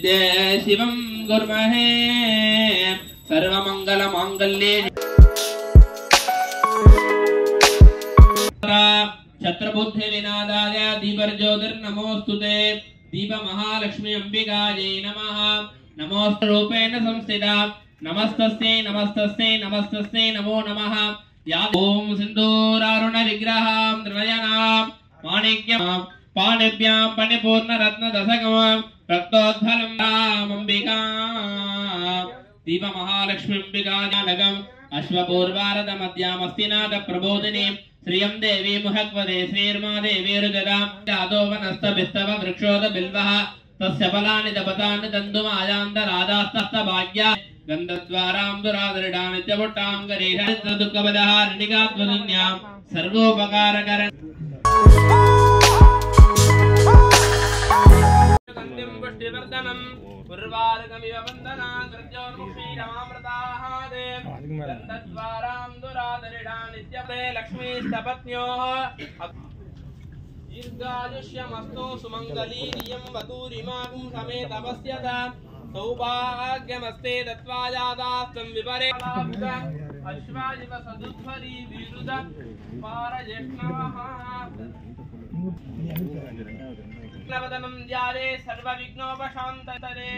प्रपद्ये शिवं गुर्महे सर्वमङ्गलमाङ्गल्ये छत्रबुद्धिविनादाय दीपर्ज्योतिर्नमोऽस्तुते दीपमहालक्ष्मी अंबिकायै नमः नमोस्तरूपेण संस्थिता नमस्तस्यै नमस्तस्यै नमस्तस्यै नमो नमः या ओम सिंदूरारुण विग्रहां त्रिनयनां माणिक्यं पाणिभ्यां पणिपूर्ण रत्न दशकं रक्तोद्फलं रामंबिका दीपमहालक्ष्मी अंबिका जानकम् अश्वपूर्वारद मध्यामस्तिनाथ प्रबोधिनी श्रियं देवी मुहक्वदे श्रीर्मा देवी रुजदा जातो वनस्तभिस्तव वृक्षोद बिल्वः तस्य फलानि दपतानि तन्तुमायान्तरादास्तस्त भाग्या गन्धद्वारां दुरादृढा नित्यपुट्टां गरीषा दुःखपदहारिणिकात्मदुन्यां सर्वोपकारकर गन्धिं पुष्टिवर्धनं पूर्वार्कमिव वन्दना कृत्योर्मुक्षीरमामृताः देव गन्धद्वारां दुरादृढा नित्यपदे लक्ष्मीस्तपत्न्योः दीर्घायुष्यमस्तु सुमङ्गली रियं वधूरिमागुं समेतपस्यता सौभाग्यमस्ते दत्वायादास्तं विपरे अश्वाजिव सदुध्वरी विरुद पारयज्ञवः नवदनं ध्याये सर्वविघ्नोपशान्तरे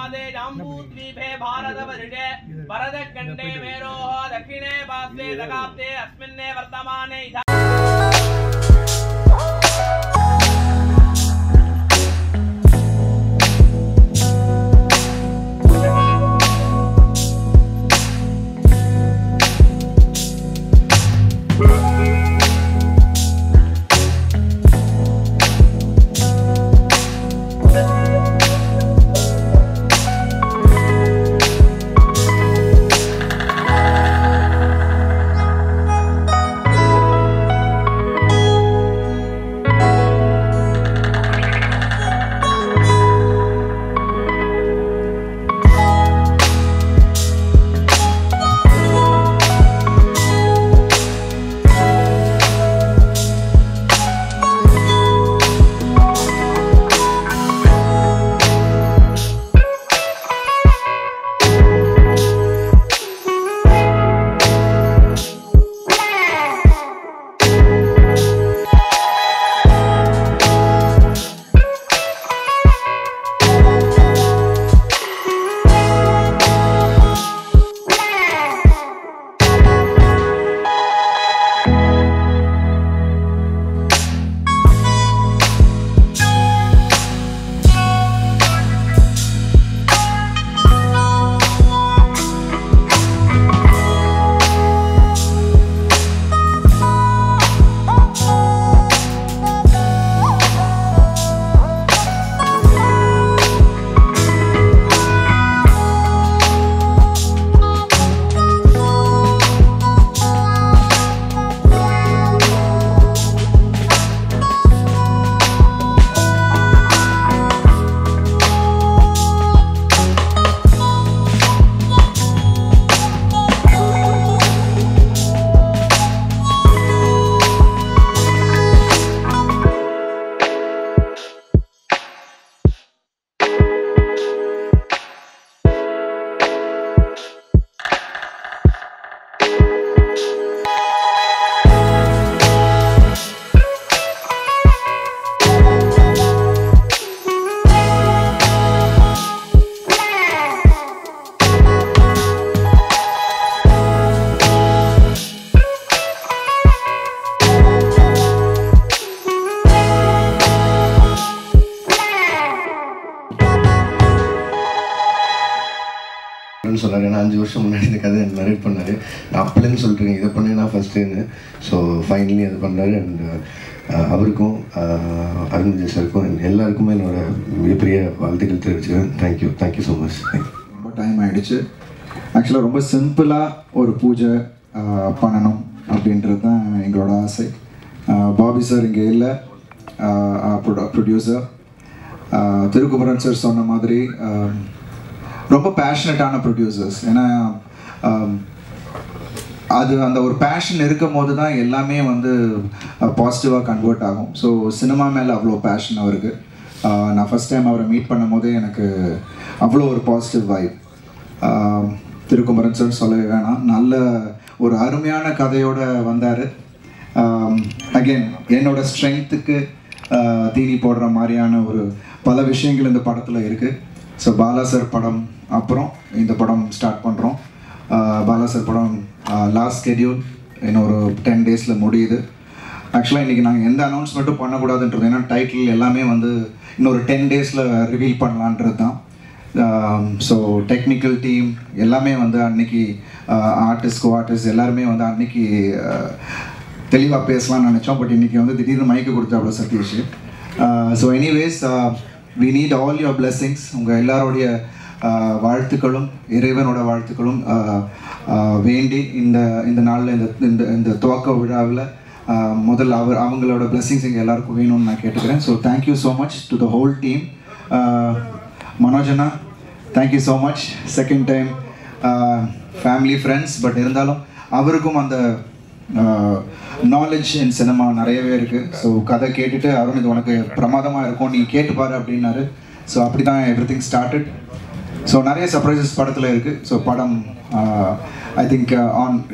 आदे जाम्बूद्वीपे भारतवर्षे भरतखण्डे मेरोः दक्षिणे पार्श्वे दगाब्दे अस्मिन्ने वर्तमाने சொன்னார். ஏன்னா 5 வருஷம் முன்னாடி இந்த கதை நரேட் பண்ணார். நான் அப்பலேருந்து சொல்கிறேன் இதை பண்ணி நான் ஃபஸ்ட்டுன்னு. ஸோ ஃபைனலி அது பண்ணார். அண்ட் அவருக்கும் அருண் விஜய் சாருக்கும் எல்லாருக்குமே என்னோட மிகப்பெரிய வாழ்த்துக்கள் தெரிவிச்சுக்கிறேன். Thank you so much. ரொம்ப டைம் ஆகிடுச்சு. ஆக்சுவலாக ரொம்ப சிம்பிளாக ஒரு பூஜை பண்ணணும் அப்படின்றது தான் எங்களோட ஆசை. பாபி சார் இங்கே இல்லை, ப்ரொடியூசர். திருக்குமரன் சார் சொன்ன மாதிரி ரொம்ப பேஷனட்டான ப்ரொடியூசர்ஸ். ஏன்னா அது அந்த ஒரு பேஷன் இருக்கும் போது தான் எல்லாமே வந்து பாசிட்டிவாக கன்வெர்ட் ஆகும். ஸோ சினிமா மேலே அவ்வளோ பேஷன் அவருக்கு. நான் ஃபஸ்ட் டைம் அவரை மீட் பண்ணும் போதே எனக்கு அவ்வளோ ஒரு பாசிட்டிவ் வைப். திருக்குமரன் சார் சொல்லவே வேணாம், நல்ல ஒரு அருமையான கதையோடு வந்தார். அகெயின் என்னோட ஸ்ட்ரென்த்துக்கு தீனி போடுற மாதிரியான ஒரு பல விஷயங்கள் இந்த படத்தில் இருக்குது. ஸோ பாலா சார் படம் அப்புறம் இந்த படம் ஸ்டார்ட் பண்ணுறோம். பாலா சார் படம் லாஸ்ட் ஸ்கெடியூல் இன்னொரு 10 டேஸில் முடியுது. ஆக்சுவலாக இன்றைக்கி நாங்கள் எந்த அனௌன்ஸ்மெண்ட்டும் பண்ணக்கூடாதுன்றது, ஏன்னா டைட்டில் எல்லாமே வந்து இன்னொரு 10 டேஸில் ரிவீல் பண்ணலான்றது தான். ஸோ டெக்னிக்கல் டீம் எல்லாமே வந்து அன்றைக்கி ஆர்டிஸ்ட் எல்லாருமே வந்து அன்றைக்கி தெளிவாக பேசலாம்னு நினச்சோம். பட் இன்றைக்கி வந்து திடீர்னு மைக்கு கொடுத்தாப்புல Satish. So anyways we need all your blessings. உங்கள் எல்லாரோடைய வாழ்த்துக்களும் இறைவனோட வாழ்த்துக்களும் வேண்டி இந்த நாளில் இந்த துவக்க விழாவில் முதல்ல அவங்களோட blessings எங்கள் எல்லாருக்கும் வேணும்னு நான் கேட்டுக்கிறேன். So thank you so much to the whole team. மனோஜனா thank you so much. Second time family friends, but இருந்தாலும் அவருக்கும் அந்த நாலேஜ் இன் சினிமா நிறையவே இருக்குது. ஸோ கதை கேட்டுட்டு அருண் இது உனக்கு பிரமாதமாக இருக்கும், நீ கேட்டுப்பாரு அப்படின்னாரு. ஸோ அப்படி தான் எவ்ரிதிங் ஸ்டார்டட். ஸோ நிறைய சர்ப்ரைசஸ் படத்தில் இருக்குது. ஸோ படம் ஐ திங்க்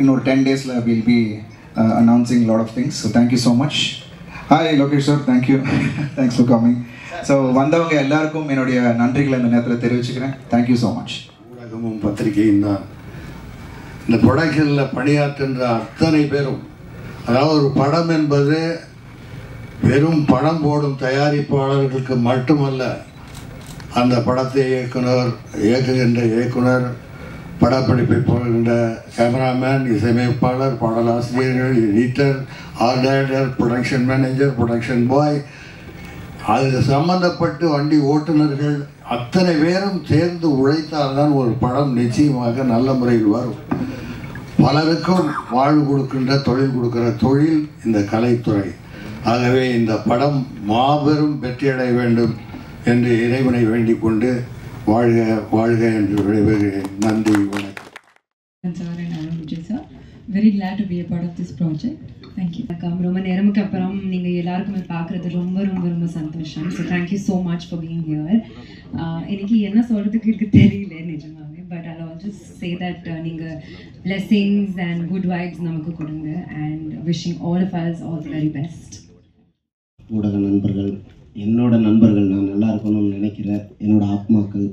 இன்னொரு 10 டேஸில் will be announcing lot of things. So thank you so much. Hi Lokesh sir, thank you, thanks for coming. So வந்தவங்க எல்லாருக்கும் என்னுடைய நன்றிகளை இந்த நேரத்தில் தெரிவிச்சுக்கிறேன். Thank you so much. ஊடகமும் பத்திரிகையும் தான் இந்த ப்ரொடக்ஷனில் பணியாற்றுன்ற அத்தனை பேரும். அதாவது ஒரு படம் என்பது வெறும் படம் போடும் தயாரிப்பாளர்களுக்கு மட்டுமல்ல, அந்த படத்தை இயக்குகின்ற இயக்குனர், படப்பிடிப்பை போகின்ற கேமராமேன், இசையமைப்பாளர், பாடலாசிரியர்கள், editor, art director, production manager, production boy, அதில் சம்பந்தப்பட்டு வண்டி ஓட்டுநர்கள் அத்தனை பேரும் சேர்ந்து உழைத்தால்தான் ஒரு படம் நிச்சயமாக நல்ல முறையில் வரும். பலருக்கும் வாழ்வு கொடுக்கின்ற தொழில் கொடுக்கிற தொழில் இந்த கலைத்துறை. ஆகவே இந்த படம் மாபெரும் வெற்றியடைய வேண்டும் என்று இறைவனை வேண்டிக் கொண்டு வாழ்க வாழ்க என்று விடைபெறுகிறேன். நன்றி, வணக்கம். Very glad to be a part of this project. Thank you. ரொம்ப நேரமுக்கு அப்புறம் நீங்கள் எல்லாருக்குமே பார்க்குறது ரொம்ப ரொம்ப ரொம்ப சந்தோஷம். So thank you so much for being here. எனக்கு என்ன சொல்கிறதுக்கு இருக்கு தெரியல நிஜமாவே, but I all just say that நீங்கள் பிளெஸிங்ஸ் அண்ட் குட் வைப்ஸ் நமக்கு கொடுங்க and wishing all of us all the very best. ஊடக நண்பர்கள், என்னோட நண்பர்கள், நான் நல்லா இருக்கணும்னு நினைக்கிற என்னோட ஆத்மாக்கள்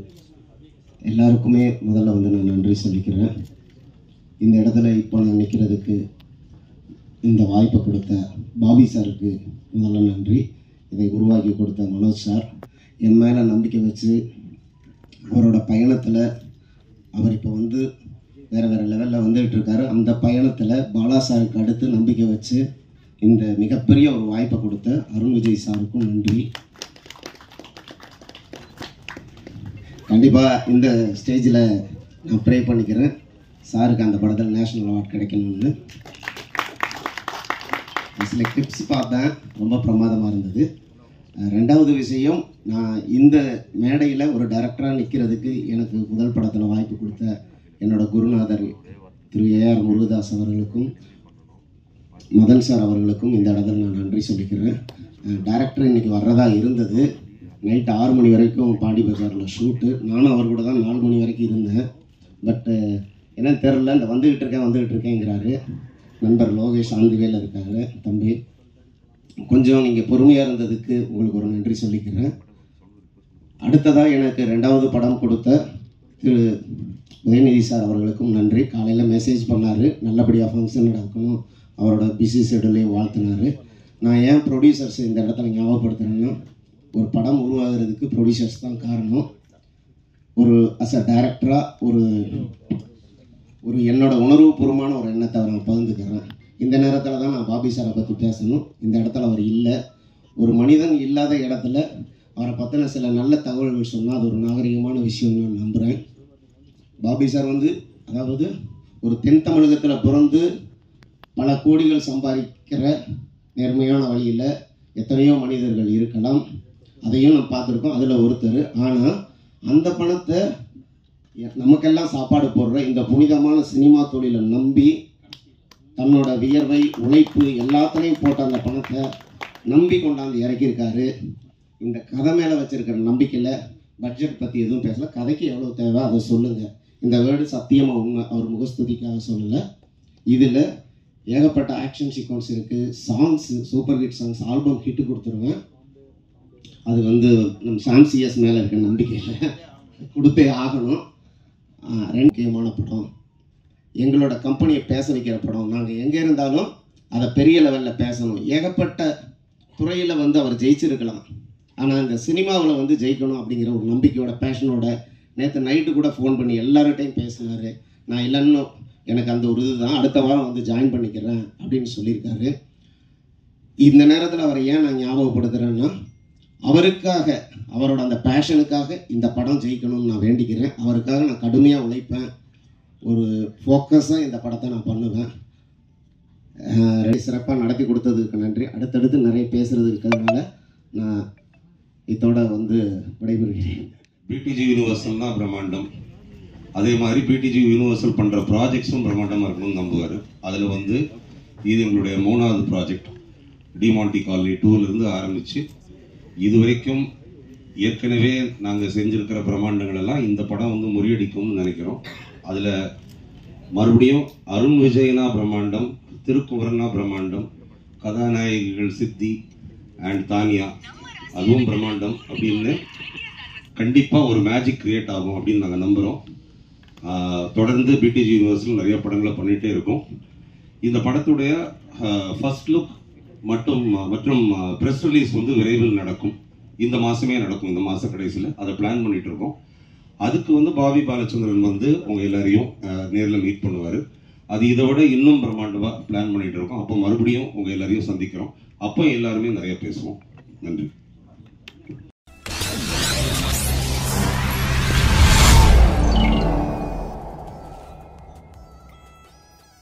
எல்லாருக்குமே முதல்ல வந்து நான் நன்றி சொல்லிக்கிறேன். இந்த இடத்துல இப்போ நான் நிற்கிறதுக்கு இந்த வாய்ப்பை கொடுத்த பாபி சாருக்கு முதல்ல நன்றி. இதை உருவாக்கி கொடுத்த மனோஜ் சார், என் மேலே நம்பிக்கை வச்சு அவரோட பயணத்தில் அவர் இப்போ வந்து வேறு வேறு லெவலில் வந்துகிட்டு இருக்காரு. அந்த பயணத்தில் பாலா சாருக்கு அடுத்து நம்பிக்கை வச்சு இந்த மிகப்பெரிய ஒரு வாய்ப்பை கொடுத்த அருண் விஜய் சாருக்கும் நன்றி. கண்டிப்பாக இந்த ஸ்டேஜில் நான் ப்ரே பண்ணிக்கிறேன் சாருக்கு அந்த படத்தில் நேஷ்னல் அவார்ட் கிடைக்கணும்னு. சில கிளிப்ஸ் பார்த்தேன், ரொம்ப பிரமாதமாக இருந்தது. ரெண்டாவது விஷயம், நான் இந்த மேடையில் ஒரு டைரக்டராக நிற்கிறதுக்கு எனக்கு முதல் படத்தில் வாய்ப்பு கொடுத்த என்னோட குருநாதர் திரு ஏஆர் முருகதாஸ் அவர்களுக்கும் மதன் சார் அவர்களுக்கும் இந்த இடத்துல நான் நன்றி சொல்லிக்கிறேன். டைரக்டர் இன்றைக்கி வர்றதா இருந்தது. நைட்டு 6 மணி வரைக்கும் பாண்டி பஜாரில் ஷூட்டு. நானும் அவர் கூட தான் 4 மணி வரைக்கும் இருந்தேன். பட்டு என்னன்னு தெரில, இந்த வந்துக்கிட்டு இருக்கேங்கிறாரு. நண்பர் லோகேஷ் ஆந்திவேல இருக்காரு. தம்பி, கொஞ்சம் நீங்கள் பொறுமையாக இருந்ததுக்கு உங்களுக்கு ஒரு நன்றி சொல்லிக்கிறேன். அடுத்ததாக எனக்கு 2வது படம் கொடுத்த திரு உதயநிதி சார் அவர்களுக்கும் நன்றி. காலையில் மெசேஜ் பண்ணார், நல்லபடியாக ஃபங்க்ஷன் நடக்கணும், அவரோட பிஸி ஷெடியூலையும் வாழ்த்தினார். நான் ஏன் ப்ரொடியூசர்ஸ் இந்த இடத்துல ஞாபகப்படுத்துகிறேன்னா, ஒரு படம் உருவாகிறதுக்கு ப்ரொடியூசர்ஸ் தான் காரணம். ஒரு அஸ் அ டைரக்டராக ஒரு என்னோட உணர்வுபூர்வமான ஒரு எண்ணத்தை நான் பகிர்ந்துக்கிறேன். இந்த நேரத்தில் தான் நான் பாபி சாரை பற்றி பேசணும். இந்த இடத்துல அவர் இல்லை. ஒரு மனிதன் இல்லாத இடத்துல அவரை பற்றின சில நல்ல தகவல்கள் சொன்னால் அது ஒரு நாகரிகமான விஷயம்னு நான் நம்புகிறேன். பாபி சார் அதாவது ஒரு தென் தமிழகத்தில் பிறந்து பல கோடிகள் சம்பாதிக்கிற நேர்மையான வழியில் எத்தனையோ மனிதர்கள் இருக்கலாம். அதையும் நம்ம பார்த்துருக்கோம். அதில் ஒருத்தர். ஆனால் அந்த பணத்தை நமக்கெல்லாம் சாப்பாடு போடுற இந்த புனிதமான சினிமா தொழிலை நம்பி தன்னோட வியர்வை, உழைப்பு எல்லாத்துலேயும் போட்ட அந்த பணத்தை நம்பி கொண்டாந்து இறக்கியிருக்காரு. இந்த கதை மேலே வச்சுருக்கிற நம்பிக்கையில் பட்ஜெட் பற்றி எதுவும் பேசல. கதைக்கு எவ்வளோ தேவை அதை சொல்லுங்கள். இந்த வேர்டு சத்தியமாக உண்மை, அவர் முகஸ்துதிக்காக சொல்லலை. இதில் ஏகப்பட்ட ஆக்ஷன் சீக்வன்ஸ் இருக்குது. Songs super hit songs, album hit கொடுத்துருவேன். அது நம்ம சாம்சிஎஸ் மேலே இருக்க நம்பிக்கையில் கொடுத்தே ஆகணும். 2 முக்கியமான படம், எங்களோட கம்பெனியை பேச வைக்கிற படம். நாங்கள் எங்கே இருந்தாலும் அதை பெரிய லெவலில் பேசணும். ஏகப்பட்ட துறையில் அவர் ஜெயிச்சிருக்கலாம், ஆனால் இந்த சினிமாவில் ஜெயிக்கணும் அப்படிங்கிற ஒரு நம்பிக்கையோட பேஷனோட நேற்று நைட்டு கூட ஃபோன் பண்ணி எல்லார்கிட்டையும் பேசினார். நான் இல்லைன்னு எனக்கு அந்த ஒரு இதுதான், அடுத்த வாரம் ஜாயின் பண்ணிக்கிறேன் அப்படின்னு சொல்லியிருக்காரு. இந்த நேரத்தில் அவரை ஏன் நான் ஞாபகப்படுத்துகிறேன்னா, அவருக்காக, அவரோட அந்த பேஷனுக்காக இந்த படம் ஜெயிக்கணும்னு நான் வேண்டிக்கிறேன். அவருக்காக நான் கடுமையாக உழைப்பேன். ஒரு ஃபோக்கஸாக இந்த படத்தை நான் பண்ணுவேன். சிறப்பாக நடத்தி கொடுத்ததுக்கு நன்றி. அடுத்தடுத்து நிறைய பேசுகிறது இருக்கிறதுனால நான் இதோட விடைபெறுகிறேன். பிடிஜி யூனிவர்சல் தான் பிரம்மாண்டம். அதே மாதிரி பிடிஜி யூனிவர்சல் பண்ணுற ப்ராஜெக்ட்ஸும் பிரம்மாண்டமாக இருக்கணும்னு நம்புவார். அதில் இது எங்களுடைய 3வது ப்ராஜெக்ட். டிமாண்டி காலனி 2லேருந்து ஆரம்பித்து இது வரைக்கும் ஏற்கனவே நாங்கள் செஞ்சுருக்கிற பிரம்மாண்டங்கள் எல்லாம் இந்த படம் முறியடிக்கும்னு நினைக்கிறோம். அதில் மறுபடியும் அருண் விஜயனா பிரம்மாண்டம், திருக்குமரனா பிரம்மாண்டம், கதாநாயகிகள் சித்தி அண்ட் தானியா அதுவும் பிரம்மாண்டம் அப்படின்னு கண்டிப்பாக ஒரு மேஜிக் கிரியேட் ஆகும் அப்படின்னு நாங்கள் நம்புகிறோம். தொடர்ந்து பிடிஜி யூனிவர்ஸில் நிறைய படங்களை பண்ணிகிட்டே இருக்கோம். இந்த படத்துடைய ஃபர்ஸ்ட் லுக் மற்றும் ப்ரெஸ் ரிலீஸ் விரைவில் நடக்கும். இந்த மாதமே நடக்கும், இந்த மாத கடைசியில். அதை பிளான் பண்ணிகிட்டு இருக்கோம். அதுக்கு பாவி பாலச்சந்திரன் உங்கள் எல்லாரையும் நேரில் மீட் பண்ணுவார். அது இதை விட இன்னும் பிரம்மாண்டமாக பிளான் பண்ணிகிட்டு இருக்கோம். அப்போ மறுபடியும் உங்கள் எல்லாரையும் சந்திக்கிறோம். அப்போ எல்லாருமே நிறைய பேசுவோம். நன்றி.